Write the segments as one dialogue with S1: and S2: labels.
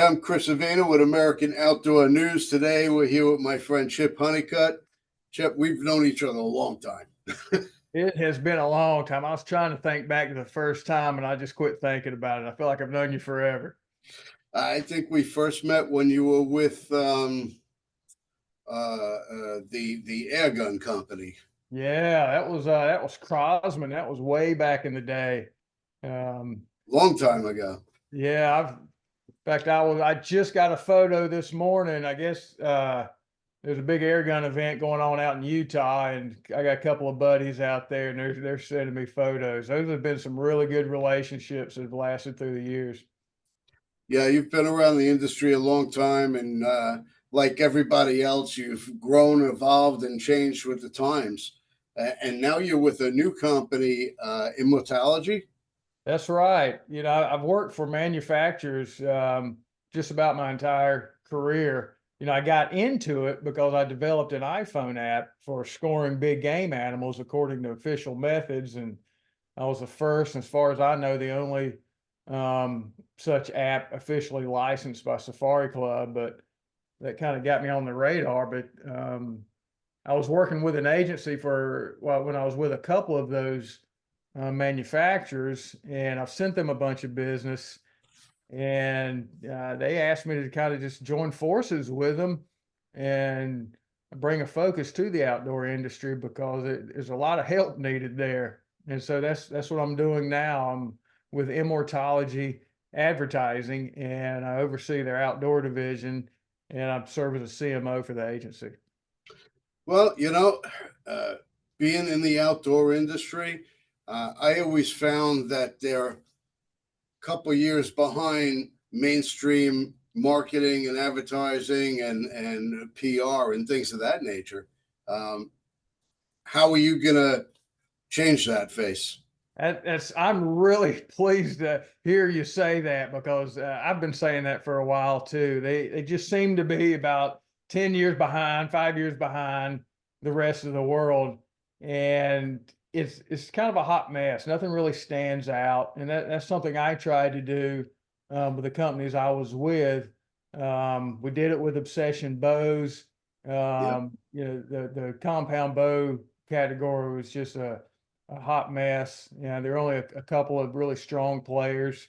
S1: I'm Chris Avena with American Outdoor News. Today, we're here with my friend Chip Hunnicutt. Chip, we've known each other a long time.
S2: It has been a long time. I was trying to think back to the first time and I just quit thinking about it. I feel like I've known you forever.
S1: I think we first met when you were with the air gun company.
S2: Yeah, that was Crosman. That was way back in the day. Um,
S1: Long time ago.
S2: yeah, in fact I just got a photo this morning. I guess there's a big air gun event going on out in Utah, and I got a couple of buddies out there, and they're sending me photos. Those have been some really good relationships that have lasted through the years.
S1: Yeah, you've been around the industry a long time, and like everybody else, you've grown, evolved, and changed with the times. And now you're with a new company, Immortology.
S2: That's right. I've worked for manufacturers just about my entire career. I got into it because I developed an iPhone app for scoring big game animals according to official methods. And I was the first, as far as I know, the only such app officially licensed by Safari Club. But that kind of got me on the radar. But I was working with an agency when I was with a couple of those manufacturers, and I've sent them a bunch of business, and they asked me to kind of just join forces with them and bring a focus to the outdoor industry because there's a lot of help needed there. And so that's what I'm doing now. I'm with Immortology Advertising, and I oversee their outdoor division, and I serve as a CMO for the agency.
S1: Well, uh, being in the outdoor industry, I always found that they're a couple years behind mainstream marketing and advertising and PR and things of that nature. Um, how are you going to change that face?
S2: I'm really pleased to hear you say that because I've been saying that for a while too. They just seem to be about 10 years behind, 5 years behind the rest of the world, and it's kind of a hot mess. Nothing really stands out, and that's something I tried to do with the companies I was with. We did it with Obsession Bows.
S1: Yep.
S2: The compound bow category was just a hot mess. There are only a couple of really strong players.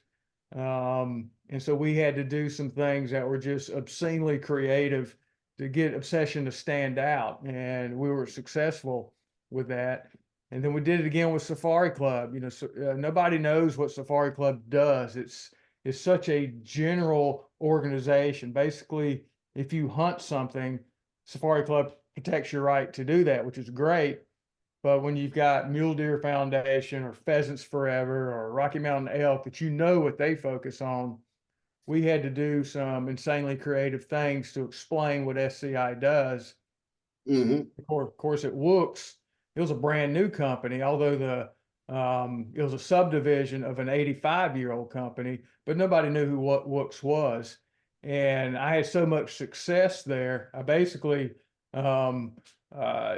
S2: And so we had to do some things that were just obscenely creative to get Obsession to stand out. And we were successful with that. And then we did it again with Safari Club. Nobody knows what Safari Club does. It's such a general organization. Basically, if you hunt something, Safari Club protects your right to do that, which is great. But when you've got Mule Deer Foundation or Pheasants Forever or Rocky Mountain Elk, that you know what they focus on, we had to do some insanely creative things to explain what SCI does.
S1: Hmm.
S2: Of course, at Wooks, it was a brand new company, although it was a subdivision of an 85-year-old company, but nobody knew what Wooks was. And I had so much success there, I basically um, uh,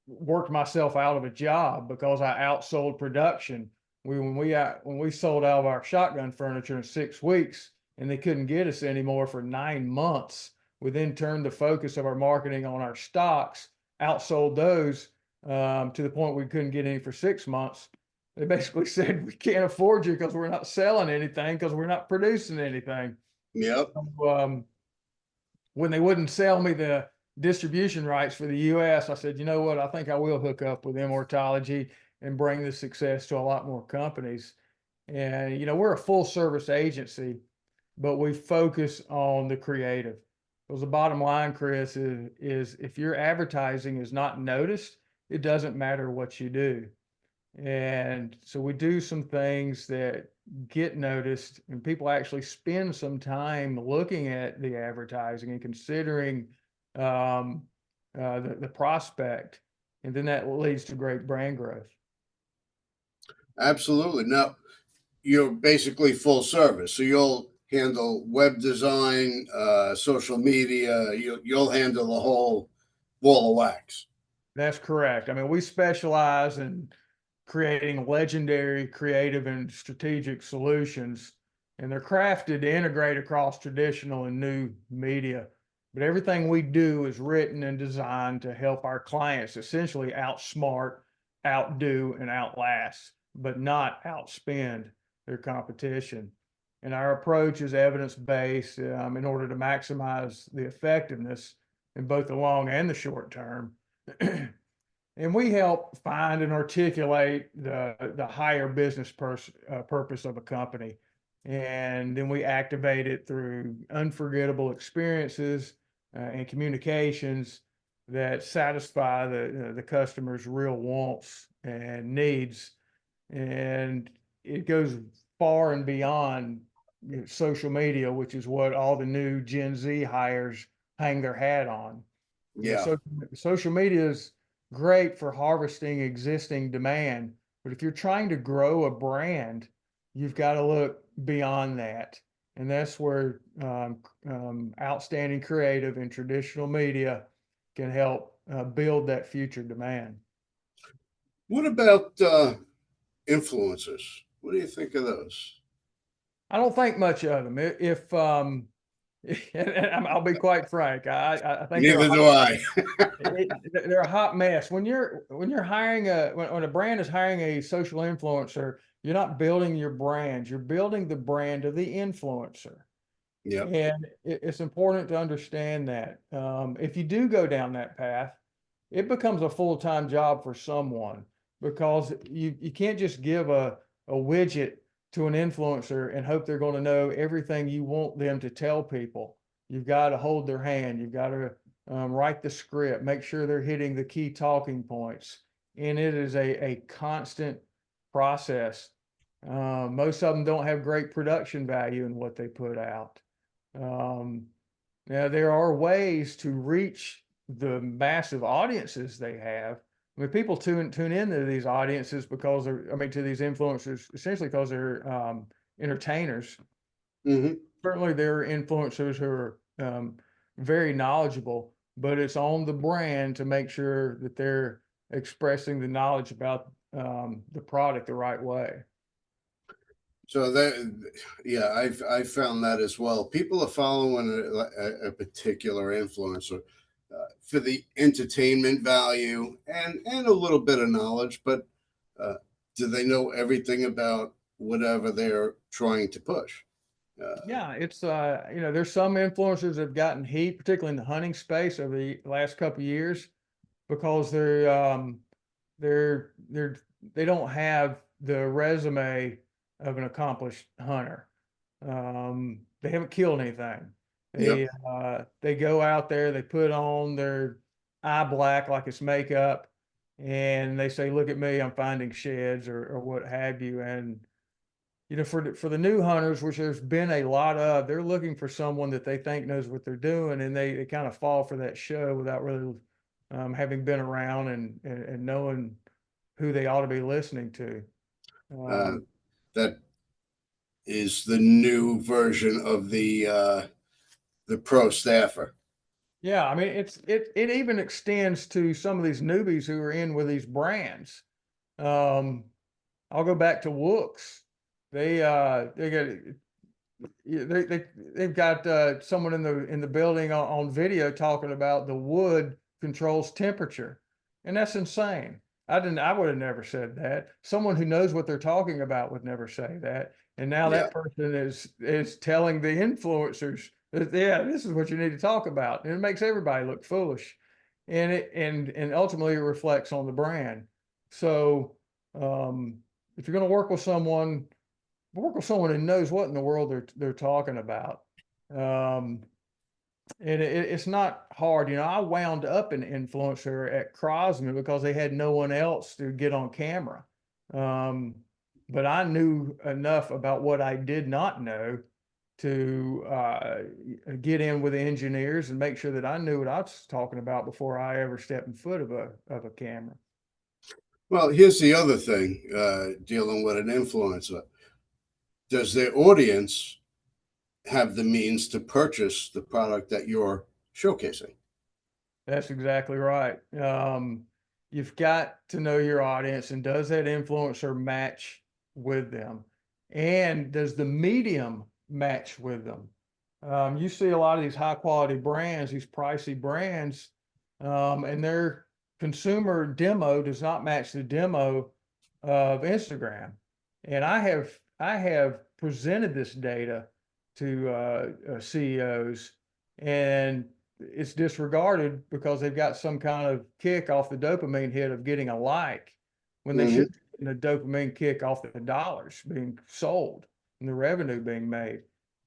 S2: worked myself out of a job because I outsold production. When we sold out of our shotgun furniture in 6 weeks, and they couldn't get us anymore for 9 months, we then turned the focus of our marketing on our stocks, outsold those to the point we couldn't get any for 6 months. They basically said we can't afford you because we're not selling anything because we're not producing anything.
S1: Yep.
S2: Um, when they wouldn't sell me the distribution rights for the US, I said, you know what? I think I will hook up with Immortology and bring this success to a lot more companies. And, we're a full service agency, but we focus on the creative. Because the bottom line, Chris, is if your advertising is not noticed, it doesn't matter what you do. And so we do some things that get noticed, and people actually spend some time looking at the advertising and considering um, the prospect, and then that leads to great brand growth.
S1: Absolutely. Now, you're basically full service. So you'll handle web design, social media, you'll handle the whole ball of wax.
S2: That's correct. I mean, we specialize in creating legendary, creative, and strategic solutions. and they're crafted to integrate across traditional and new media. But everything we do is written and designed to help our clients essentially outsmart, outdo, and outlast, but not outspend their competition. And our approach is evidence-based in order to maximize the effectiveness in both the long and the short term. And we help find and articulate the higher business purpose of a company. And then we activate it through unforgettable experiences and communications that satisfy the customer's real wants and needs. And it goes far and beyond social media, which is what all the new Gen Z hires hang their hat on.
S1: Yeah.
S2: Social media is great for harvesting existing demand, but if you're trying to grow a brand, you've got to look beyond that. And that's where outstanding creative and traditional media can help build that future demand.
S1: What about influencers? What do you think of those?
S2: I don't think much of them. If and I'll be quite frank, I think
S1: Neither do I.
S2: they're a hot mess. When you're hiring when a brand is hiring a social influencer, you're not building your brand. You're building the brand of the influencer.
S1: Yep.
S2: And it's important to understand that. If you do go down that path, it becomes a full-time job for someone because you can't just give a widget to an influencer and hope they're going to know everything you want them to tell people. You've got to hold their hand. You've got to write the script, make sure they're hitting the key talking points. And it is a constant process. Most of them don't have great production value in what they put out. Now, there are ways to reach the massive audiences they have. I mean, people tune into these audiences because to these influencers, essentially because they're entertainers.
S1: Hmm.
S2: Certainly, there are influencers who are very knowledgeable, but it's on the brand to make sure that they're expressing the knowledge about the product the right way.
S1: So that, yeah, I've found that as well. People are following a particular influencer for the entertainment value and a little bit of knowledge, but do they know everything about whatever they're trying to push?
S2: Yeah, it's there's some influencers that have gotten heat, particularly in the hunting space over the last couple of years, because they're they don't have the resume of an accomplished hunter. They haven't killed anything.
S1: Yep.
S2: They go out there, they put on their eye black like it's makeup, and they say, "Look at me, I'm finding sheds," or what have you. And for the new hunters, which there's been a lot of, they're looking for someone that they think knows what they're doing, and they kind of fall for that show without really having been around and knowing who they ought to be listening to.
S1: Uh,
S2: Um,
S1: that is the new version of the pro staffer.
S2: yeah, I mean, it even extends to some of these newbies who are in with these brands. Um, I'll go back to Wooks. They got yeah, they've got someone in the building on video talking about the wood controls temperature, and that's insane. I would have never said that. Someone who knows what they're talking about would never say that. And now
S1: Yeah.
S2: that person is telling the influencers that, yeah, this is what you need to talk about, and it makes everybody look foolish, and and ultimately it reflects on the brand. So um, if you're going to work with someone who knows what in the world they're talking about. Um, and it's not hard. I wound up an influencer at Crosman because they had no one else to get on camera. Um, but I knew enough about what I did not know to get in with the engineers and make sure that I knew what I was talking about before I ever stepped in foot of a camera.
S1: Well, here's the other thing dealing with an influencer. Does their audience have the means to purchase the product that you're showcasing?
S2: That's exactly right. You've got to know your audience, and does that influencer match with them? And does the medium match with them. You see a lot of these high quality brands, these pricey brands, and their consumer demo does not match the demo of Instagram. And I have presented this data to CEOs, and it's disregarded because they've got some kind of kick off the dopamine hit of getting a like, when they
S1: Hmm.
S2: should be getting a dopamine kick off the dollars being sold and the revenue being made.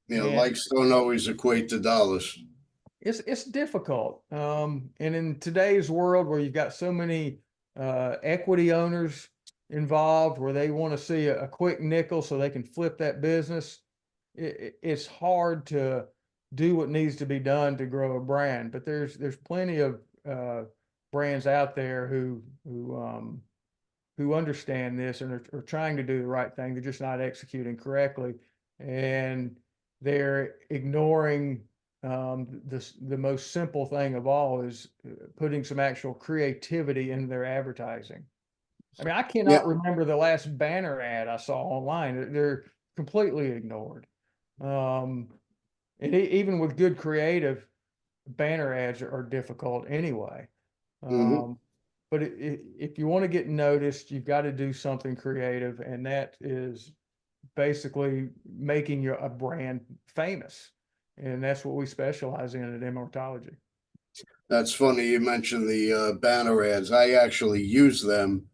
S1: You know,
S2: And
S1: likes don't always equate to dollars.
S2: it's difficult. And in today's world where you've got so many equity owners involved, where they want to see a quick nickel so they can flip that business, it's hard to do what needs to be done to grow a brand. But there's plenty of brands out there who understand this and are trying to do the right thing. They're just not executing correctly, and they're ignoring the most simple thing of all is putting some actual creativity in their advertising. I mean, I
S1: Yeah.
S2: cannot remember the last banner ad I saw online. They're completely ignored. Um, and even with good creative, banner ads are difficult anyway.
S1: Hmm.
S2: Um, but if you want to get noticed, you've got to do something creative, and that is basically making a brand famous. And that's what we specialize in at Immortology.
S1: That's funny you mentioned the banner ads. I actually use them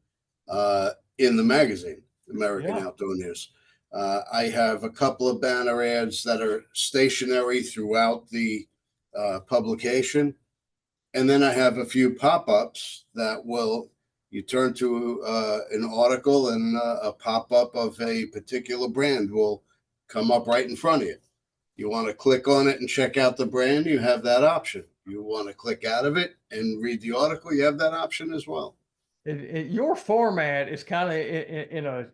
S1: in the magazine, American
S2: Yeah.
S1: Outdoor News. I have a couple of banner ads that are stationary throughout the publication. And then I have a few pop ups that will, you turn to an article and a pop up of a particular brand will come up right in front of you. You want to click on it and check out the brand, you have that option. You want to click out of it and read the article, you have that option as well.
S2: Your format is kind of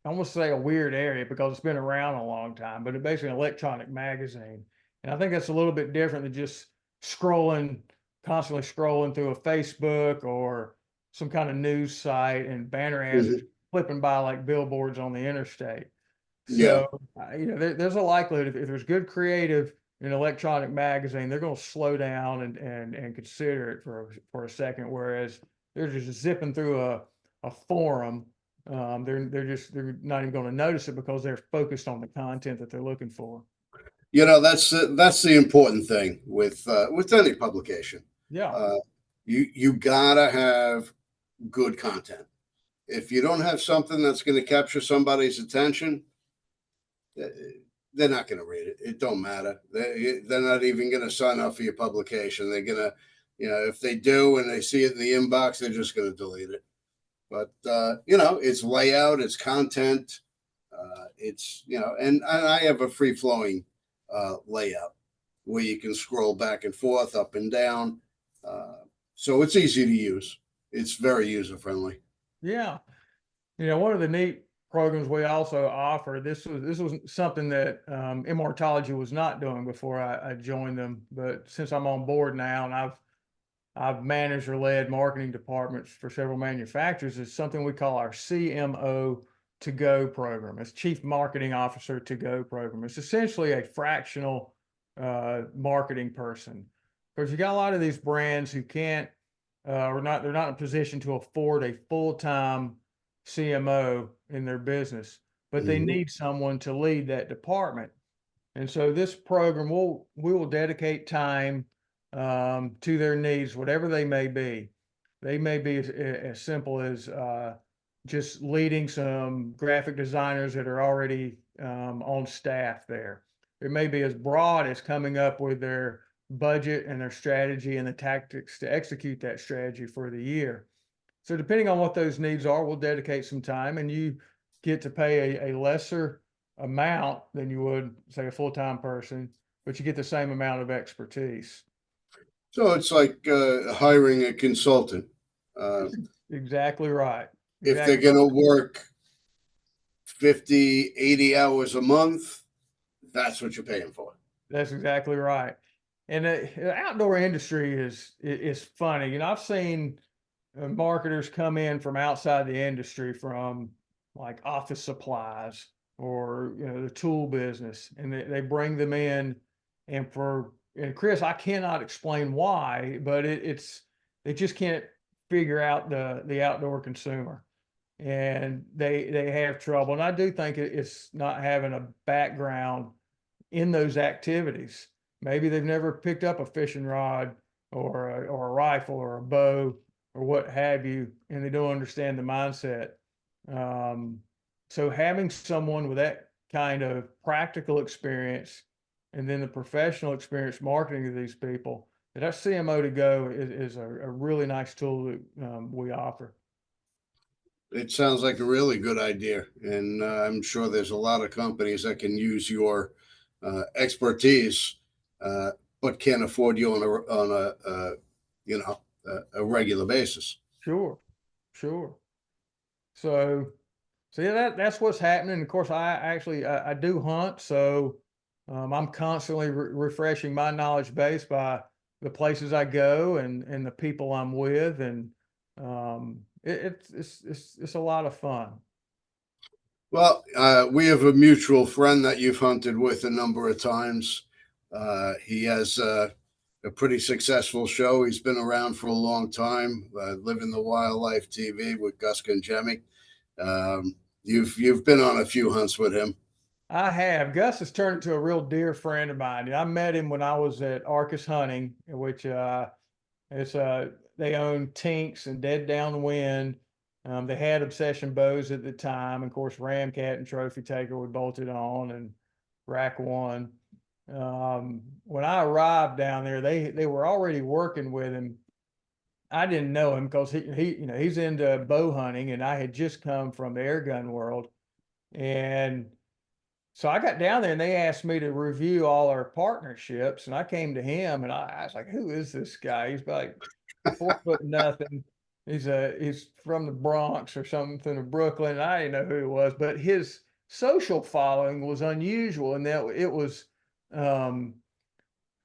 S2: I almost say a weird area because it's been around a long time, but it's basically an electronic magazine. And I think that's a little bit different than just constantly scrolling through a Facebook or some kind of news site, and banner ads are
S1: Mhm.
S2: flipping by like billboards on the interstate.
S1: Yeah.
S2: So, there's a likelihood if there's good creative in an electronic magazine, they're going to slow down and consider it for a second. Whereas they're just zipping through a forum. They're not even going to notice it because they're focused on the content that they're looking for.
S1: You know, that's the important thing with any publication.
S2: Yeah.
S1: Uh, you gotta have good content. If you don't have something that's going to capture somebody's attention, uh, they're not going to read it. It don't matter. They're not even going to sign up for your publication. They're going to, you know, if they do and they see it in the inbox, they're just going to delete it. But you know, it's layout, it's content, it's you know, and I have a free flowing layout where you can scroll back and forth, up and down, so it's easy to use. It's very user friendly.
S2: Yeah. One of the neat programs we also offer, this was something that Immortology was not doing before I joined them, but since I'm on board now and I've managed or led marketing departments for several manufacturers, is something we call our CMO to go program. It's Chief Marketing Officer to go program. It's essentially a fractional marketing person, because you got a lot of these brands who can't they're not in a position to afford a full-time CMO in their business, but they
S1: Mm-hmm.
S2: need someone to lead that department. And so this program we will dedicate time to their needs, whatever they may be. They may be as simple as just leading some graphic designers that are already on staff there. It may be as broad as coming up with their budget and their strategy and the tactics to execute that strategy for the year. So depending on what those needs are, we'll dedicate some time, and you get to pay a lesser amount than you would say a full-time person, but you get the same amount of expertise.
S1: So it's like hiring a consultant. Uh,
S2: That's exactly right.
S1: if they're
S2: Exactly
S1: going
S2: right.
S1: to work 50, 80 hours a month, that's what you're paying for.
S2: That's exactly right. And the outdoor industry is funny. I've seen marketers come in from outside the industry, from like office supplies or the tool business, and they bring them in, and Chris, I cannot explain why, but they just can't figure out the outdoor consumer, and they have trouble. And I do think it's not having a background in those activities. Maybe they've never picked up a fishing rod or a rifle or a bow or what have you, and they don't understand the mindset. Um, so having someone with that kind of practical experience and then the professional experience marketing to these people, that CMO to go is a really nice tool that we offer.
S1: It sounds like a really good idea, and I'm sure there's a lot of companies that can use your expertise, uh, but can't afford you on you know a regular basis.
S2: Sure, sure. So yeah, that's what's happening. Of course, I do hunt, so I'm constantly refreshing my knowledge base by the places I go and the people I'm with, and it's a lot of fun.
S1: Well, we have a mutual friend that you've hunted with a number of times. He has a pretty successful show. He's been around for a long time, Living the Wildlife TV with Gus Jemmy. You've been on a few hunts with him.
S2: I have. Gus has turned into a real dear friend of mine. I met him when I was at Arcus Hunting, which it's they own Tinks and Dead Downwind. They had Obsession bows at the time. Of course, Ramcat and Trophy Taker we bolted on, and Rack One. When I arrived down there, they were already working with him. I didn't know him because he's into bow hunting, and I had just come from the air gun world, and so I got down there and they asked me to review all our partnerships, and I came to him and I was like, "Who is this guy?" He's like 4 foot nothing. He's from the Bronx or something of Brooklyn. I didn't know who he was, but his social following was unusual in that it was um,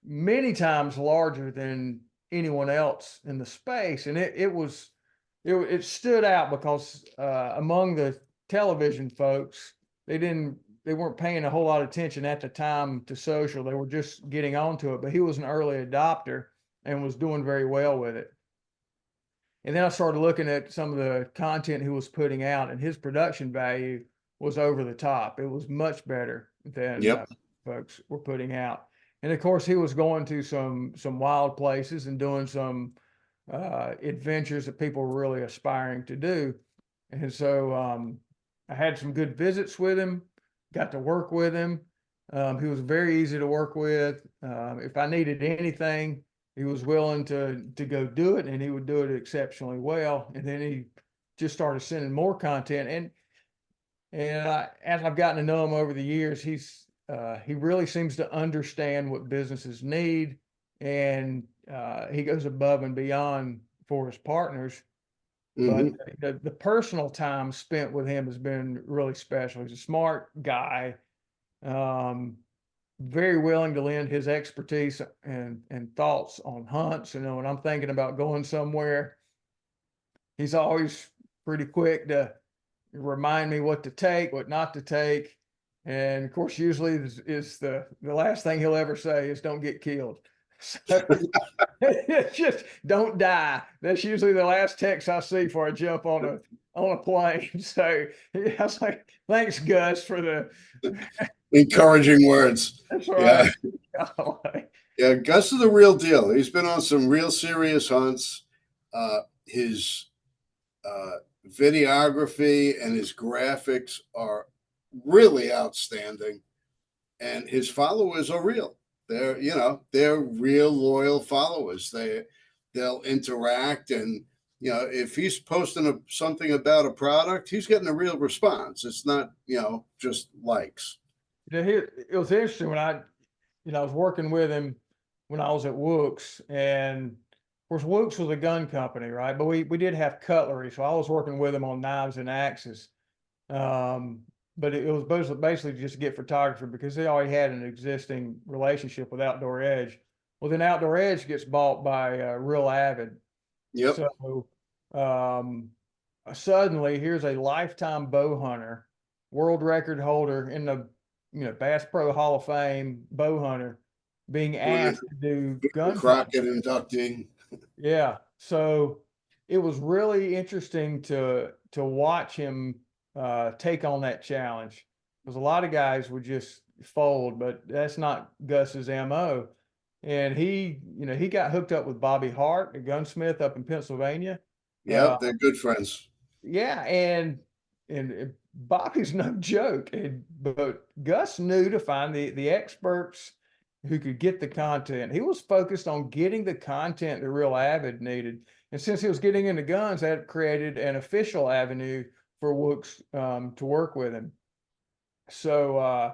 S2: many times larger than anyone else in the space, and it stood out because among the television folks, they weren't paying a whole lot of attention at the time to social. They were just getting onto it, but he was an early adopter and was doing very well with it. And then I started looking at some of the content he was putting out, and his production value was over the top. It was much better than
S1: Yep.
S2: folks were putting out. And of course, he was going to some wild places and doing some adventures that people were really aspiring to do. And so I had some good visits with him, got to work with him. He was very easy to work with. If I needed anything, he was willing to go do it, and he would do it exceptionally well. And then he just started sending more content. As I've gotten to know him over the years, he really seems to understand what businesses need, and he goes above and beyond for his partners. But
S1: Hmm.
S2: the personal time spent with him has been really special. He's a smart guy, um, very willing to lend his expertise and thoughts on hunts. When I'm thinking about going somewhere, he's always pretty quick to remind me what to take, what not to take. And of course, usually is the last thing he'll ever say is "Don't get killed." So it's just don't die. That's usually the last text I see before I jump on a plane. So yeah, I was like, "Thanks, Gus, for the."
S1: Encouraging words.
S2: That's
S1: Yeah.
S2: right.
S1: Yeah, Gus is the real deal. He's been on some real serious hunts. His videography and his graphics are really outstanding, and his followers are real. They're real loyal followers. They'll interact, and if he's posting something about a product, he's getting a real response. It's not just likes.
S2: It was interesting when I was working with him when I was at Wooks, and of course Wooks was a gun company, right? But we did have cutlery, so I was working with him on knives and axes. Um, but it was basically just to get photography because they already had an existing relationship with Outdoor Edge. Well, then Outdoor Edge gets bought by Real Avid.
S1: Yep.
S2: So um, suddenly, here's a lifetime bow hunter world record holder in the, Bass Pro Hall of Fame bow hunter, being
S1: Gordon
S2: asked to do gunfighting.
S1: Crockett inducting.
S2: Yeah. So it was really interesting to watch him take on that challenge, because a lot of guys would just fold, but that's not Gus's MO. And he got hooked up with Bobby Hart, a gunsmith up in Pennsylvania.
S1: Yep, they're good friends.
S2: Yeah, and Bobby's no joke. But Gus knew to find the experts who could get the content. He was focused on getting the content the real avid needed. And since he was getting into guns, that created an official avenue for Wooks to work with him. So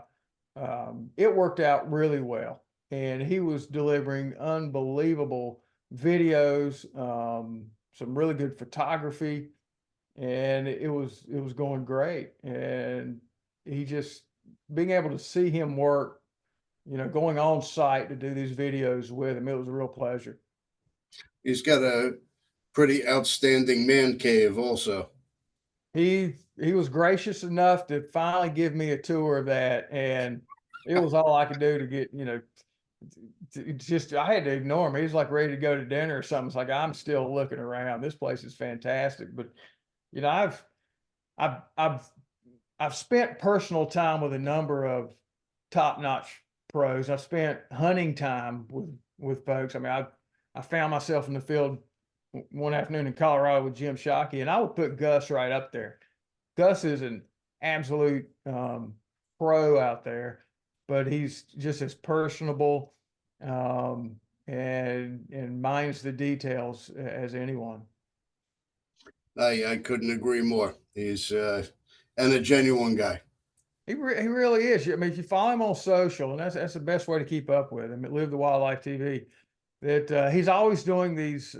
S2: it worked out really well. And he was delivering unbelievable videos, some really good photography, and it was going great. And he just, being able to see him work, going on site to do these videos with him, it was a real pleasure.
S1: He's got a pretty outstanding man cave also.
S2: He was gracious enough to finally give me a tour of that, and it was all I could do to get, just, I had to ignore him. He was like ready to go to dinner or something. It's like, I'm still looking around. This place is fantastic. But I've I've I've spent personal time with a number of top-notch pros. I've spent hunting time with folks. I mean, I found myself in the field one afternoon in Colorado with Jim Shockey, and I would put Gus right up there. Gus is an absolute pro out there, but he's just as personable, and minds the details as anyone.
S1: I couldn't agree more. He's and a genuine guy.
S2: He really is. I mean, if you follow him on social, and that's the best way to keep up with him at Live the Wildlife TV, that he's always doing these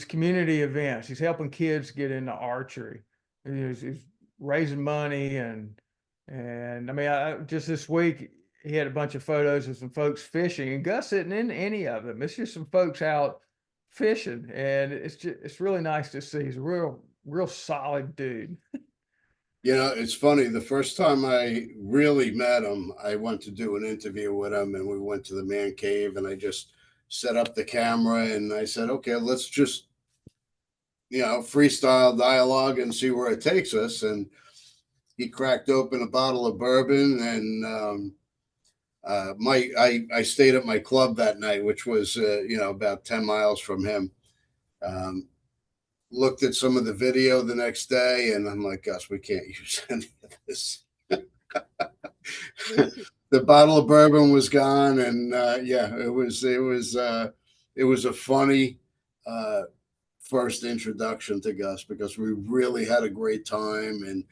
S2: community events. He's helping kids get into archery. He's raising money, and I mean, just this week he had a bunch of photos of some folks fishing, and Gus isn't in any of them. It's just some folks out fishing, and it's really nice to see. He's a real solid dude.
S1: It's funny. The first time I really met him, I went to do an interview with him, and we went to the man cave, and I just set up the camera, and I said, "Okay, let's just freestyle dialogue and see where it takes us." And he cracked open a bottle of bourbon, and I stayed at my club that night, which was about 10 miles from him. Um, Looked at some of the video the next day, and I'm like, "Gus, we can't use any of this." The bottle of bourbon was gone, and yeah, it was a funny first introduction to Gus, because we really had a great time, and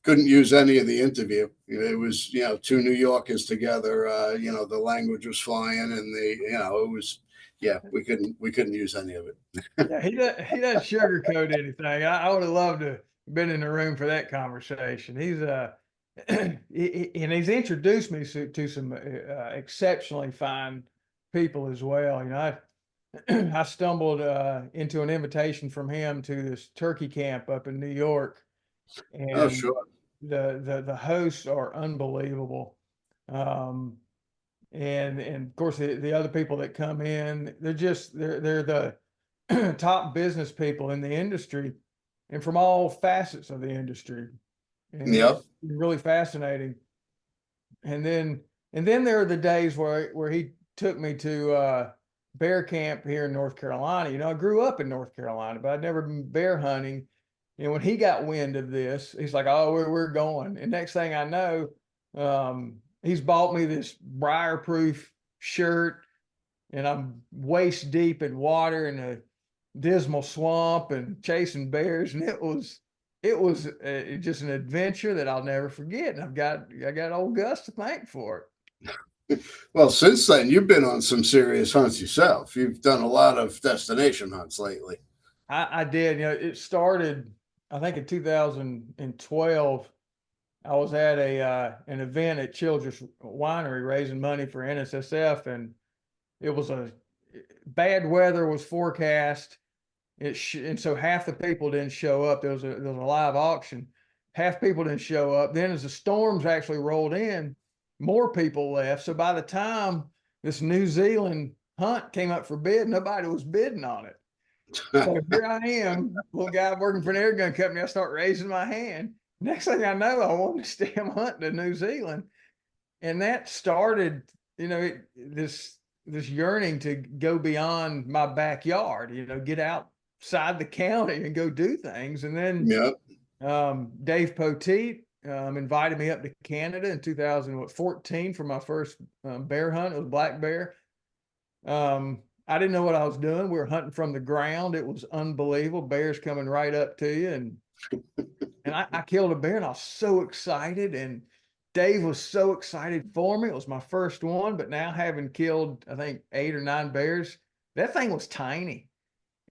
S1: couldn't use any of the interview. It was two New Yorkers together. The language was flying, and it was, yeah, we couldn't use any of it.
S2: Yeah, he doesn't sugarcoat anything. I would have loved to been in the room for that conversation. He's and he's introduced me to some exceptionally fine people as well. I stumbled into an invitation from him to this turkey camp up in New York,
S1: Oh,
S2: and
S1: sure.
S2: the hosts are unbelievable. Um, and of course the other people that come in, they're the top business people in the industry, and from all facets of the industry, and it's
S1: Yep.
S2: really fascinating. And then there are the days where he took me to bear camp here in North Carolina. I grew up in North Carolina, but I'd never been bear hunting. And when he got wind of this, he's like, "Oh, we're going." And next thing I know, he's bought me this briar-proof shirt, and I'm waist deep in water in a dismal swamp and chasing bears, and it was just an adventure that I'll never forget. And I got old Gus to thank for it.
S1: Well, since then, you've been on some serious hunts yourself. You've done a lot of destination hunts lately.
S2: I did. It started, I think, in 2012. I was at an event at Childress Winery raising money for NSSF, and it was bad weather was forecast. And so half the people didn't show up. There was a live auction, half people didn't show up. Then as the storms actually rolled in, more people left. So by the time this New Zealand hunt came up for bid, nobody was bidding on it. So here I am, little guy working for an air gun company. I start raising my hand. Next thing I know, I want to damn hunt to New Zealand. And that started, this yearning to go beyond my backyard, get outside the county and go do things. And then
S1: Yep.
S2: Dave Poteet invited me up to Canada in 2014 for my first bear hunt. It was black bear. I didn't know what I was doing. We were hunting from the ground. It was unbelievable. Bears coming right up to you. And I killed a bear and I was so excited. And Dave was so excited for me. It was my first one, but now having killed, I think 8 or 9 bears, that thing was tiny.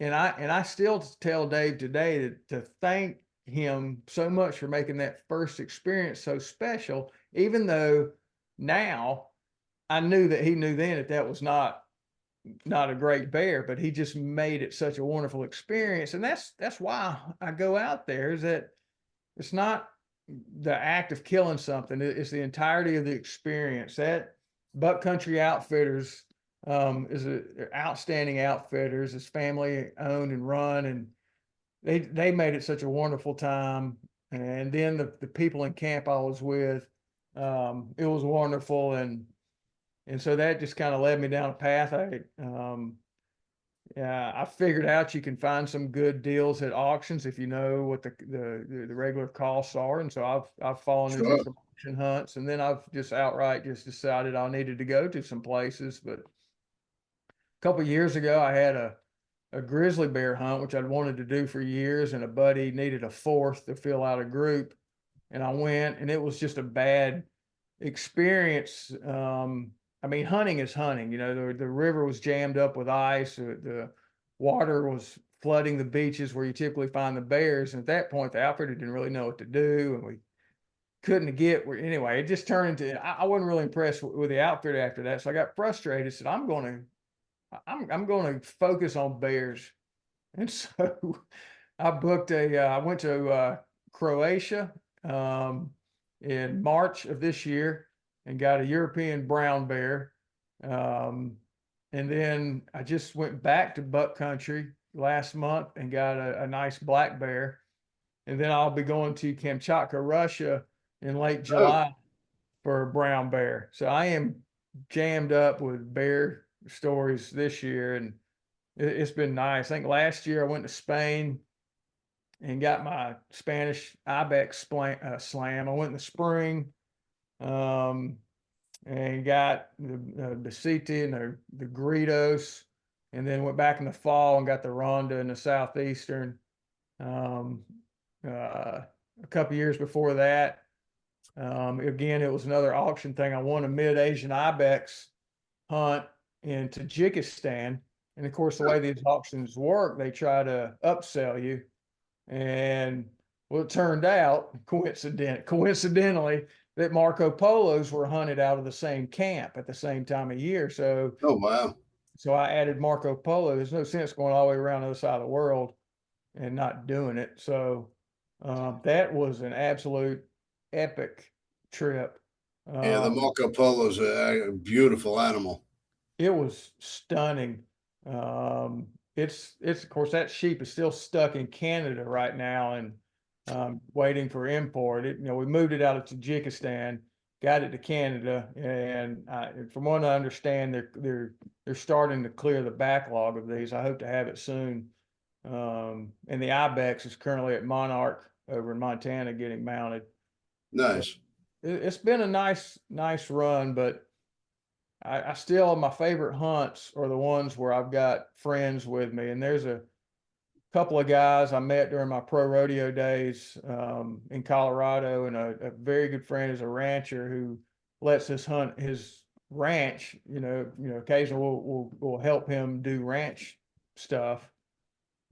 S2: And I still tell Dave today to thank him so much for making that first experience so special, even though now I knew that he knew then that was not a great bear, but he just made it such a wonderful experience. And that's why I go out there, is that it's not the act of killing something, it's the entirety of the experience. That Buck Country Outfitters is outstanding outfitters. It's family owned and run, and they made it such a wonderful time. And then the people in camp I was with, it was wonderful. And so that just kind of led me down a path. I figured out you can find some good deals at auctions if you know what the regular costs are. And so I've fallen into
S1: Sure.
S2: some auction hunts, and then I've just outright just decided I needed to go to some places. But a couple of years ago, I had a grizzly bear hunt, which I'd wanted to do for years, and a buddy needed a 4th to fill out a group. And I went, and it was just a bad experience. I mean, hunting is hunting. The river was jammed up with ice. The water was flooding the beaches where you typically find the bears. And at that point, the outfitter didn't really know what to do, and we couldn't get where. Anyway, it just turned into. I wasn't really impressed with the outfitter after that, so I got frustrated. Said, I'm going to focus on bears, and so I booked I went to Croatia in March of this year and got a European brown bear. And then I just went back to Buck Country last month and got a nice black bear. And then I'll be going to Kamchatka, Russia in late July for a brown bear. So I am jammed up with bear stories this year, and it's been nice. I think last year I went to Spain and got my Spanish ibex slam. I went in the spring, and got the Besiti and the Gritos, and then went back in the fall and got the Ronda in the Southeastern. A couple years before that, again, it was another auction thing. I won a mid-Asian ibex hunt in Tajikistan. And of course, the way these auctions work, they try to upsell you. And well, it turned out, coincidentally, that Marco Polos were hunted out of the same camp at the same time of year. So
S1: Oh, wow.
S2: I added Marco Polo. There's no sense going all the way around the other side of the world and not doing it. So that was an absolute epic trip.
S1: Yeah, the Marco Polo is a beautiful animal.
S2: It was stunning. It's of course that sheep is still stuck in Canada right now and waiting for import. We moved it out of Tajikistan, got it to Canada, and from what I understand, they're starting to clear the backlog of these. I hope to have it soon. And the ibex is currently at Monarch over in Montana getting mounted.
S1: Nice.
S2: It's been a nice run, but I still, my favorite hunts are the ones where I've got friends with me. And there's a couple of guys I met during my pro rodeo days in Colorado, and a very good friend is a rancher who lets us hunt his ranch. Occasionally we'll help him do ranch stuff.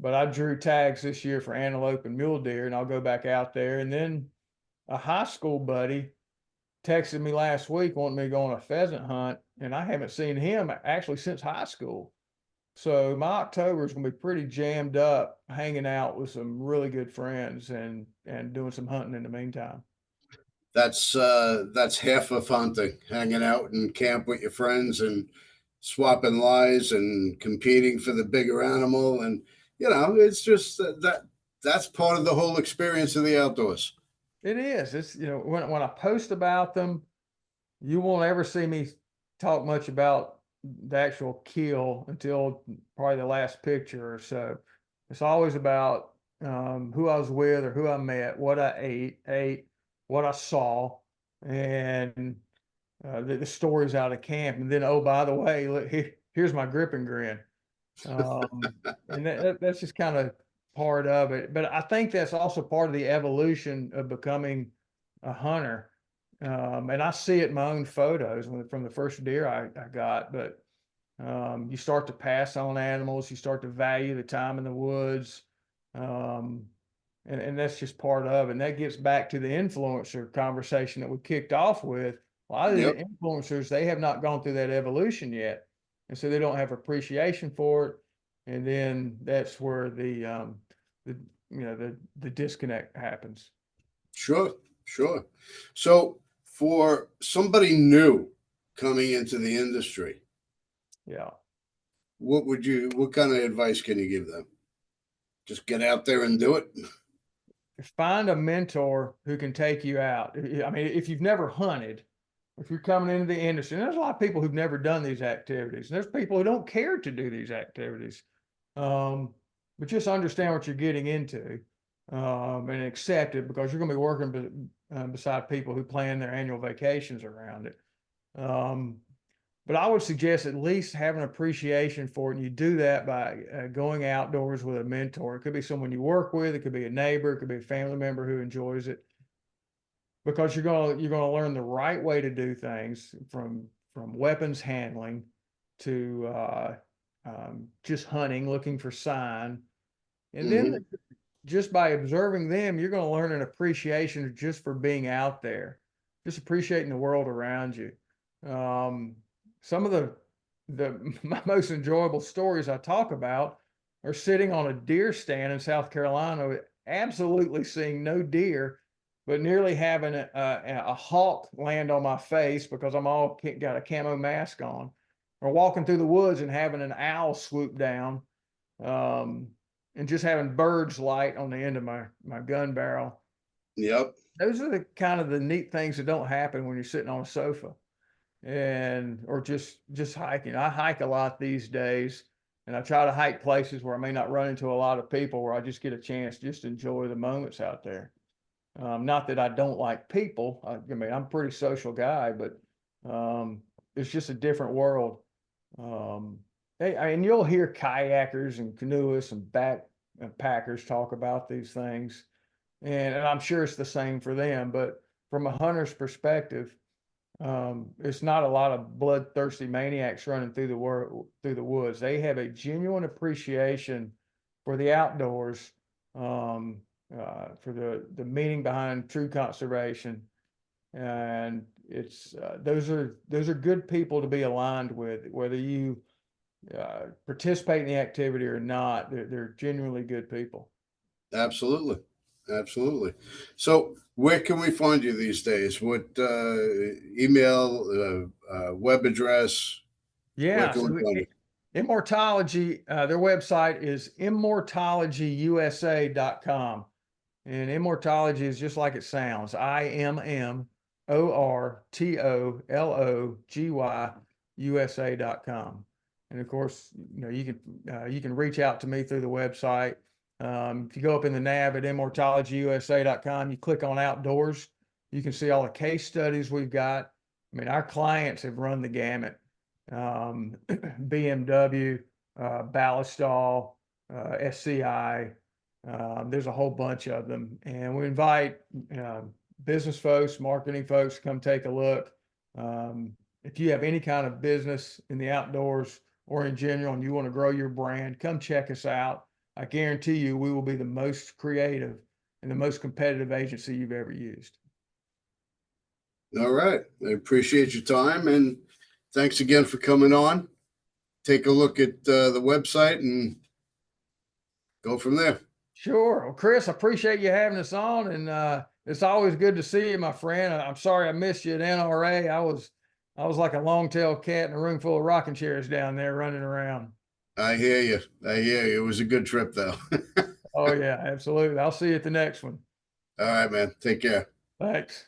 S2: But I drew tags this year for antelope and mule deer, and I'll go back out there. And then a high school buddy texted me last week wanting me to go on a pheasant hunt, and I haven't seen him actually since high school. So my October is going to be pretty jammed up, hanging out with some really good friends and doing some hunting in the meantime.
S1: That's half of hunting, hanging out and camp with your friends and swapping lies and competing for the bigger animal. And it's just that's part of the whole experience of the outdoors.
S2: It is. It's when I post about them, you won't ever see me talk much about the actual kill until probably the last picture or so. It's always about who I was with or who I met, what I ate, what I saw, and the stories out of camp. And then, oh, by the way, look, here's my grip and grin. Um, and that's just kind of part of it. But I think that's also part of the evolution of becoming a hunter. And I see it in my own photos from the first deer I got. But you start to pass on animals, you start to value the time in the woods. Um, and that's just part of it. And that gets back to the influencer conversation that we kicked off with. A lot of the
S1: Yep,
S2: influencers, they have not gone through that evolution yet. And so they don't have appreciation for it. And then that's where the the disconnect happens.
S1: sure, sure. So for somebody new coming into the industry,
S2: Yeah.
S1: what kind of advice can you give them? Just get out there and do it.
S2: Find a mentor who can take you out. I mean, if you've never hunted, if you're coming into the industry, and there's a lot of people who've never done these activities, and there's people who don't care to do these activities. Um, but just understand what you're getting into, and accept it, because you're going to be working beside people who plan their annual vacations around it. Um, but I would suggest at least have an appreciation for it. And you do that by going outdoors with a mentor. It could be someone you work with, it could be a neighbor, it could be a family member who enjoys it, because you're gonna learn the right way to do things, from weapons handling to just hunting, looking for sign, and then
S1: Hmm.
S2: just by observing them, you're going to learn an appreciation just for being out there, just appreciating the world around you. Um, some of the my most enjoyable stories I talk about are sitting on a deer stand in South Carolina, absolutely seeing no deer, but nearly having a hawk land on my face because I'm all got a camo mask on, or walking through the woods and having an owl swoop down. Um, and just having birds light on the end of my gun barrel.
S1: Yep.
S2: Those are the kind of the neat things that don't happen when you're sitting on a sofa and or just hiking. I hike a lot these days, and I try to hike places where I may not run into a lot of people, where I just get a chance just to enjoy the moments out there. Not that I don't like people. I mean, I'm a pretty social guy, but it's just a different world. Um, and you'll hear kayakers and canoeists and backpackers talk about these things, and I'm sure it's the same for them. But from a hunter's perspective, it's not a lot of bloodthirsty maniacs running through the woods. They have a genuine appreciation for the outdoors, um, for the meaning behind true conservation, and it's those are good people to be aligned with, whether you participate in the activity or not. They're genuinely good people.
S1: Absolutely. Absolutely. So, where can we find you these days? What email, web address? Where
S2: Yeah,
S1: can we
S2: so
S1: find you?
S2: Immortology, their website is immortologyusa.com. And Immortology is just like it sounds. Immortologyusa.com. And of course, you can reach out to me through the website. If you go up in the nav at immortologyusa.com, you click on outdoors, you can see all the case studies we've got. I mean, our clients have run the gamut. BMW, Ballistol, SCI. There's a whole bunch of them, and we invite business folks, marketing folks to come take a look. If you have any kind of business in the outdoors or in general, and you want to grow your brand, come check us out. I guarantee you, we will be the most creative and the most competitive agency you've ever used.
S1: All right. I appreciate your time and thanks again for coming on. take a look at the website and go from there.
S2: Sure. Well, Chris, I appreciate you having us on, and it's always good to see you, my friend. I'm sorry I missed you at NRA. I was like a long-tailed cat in a room full of rocking chairs down there running around.
S1: I hear you. I hear you. It was a good trip, though.
S2: Oh yeah, absolutely. I'll see you at the next one.
S1: All right, man. Take care.
S2: Thanks.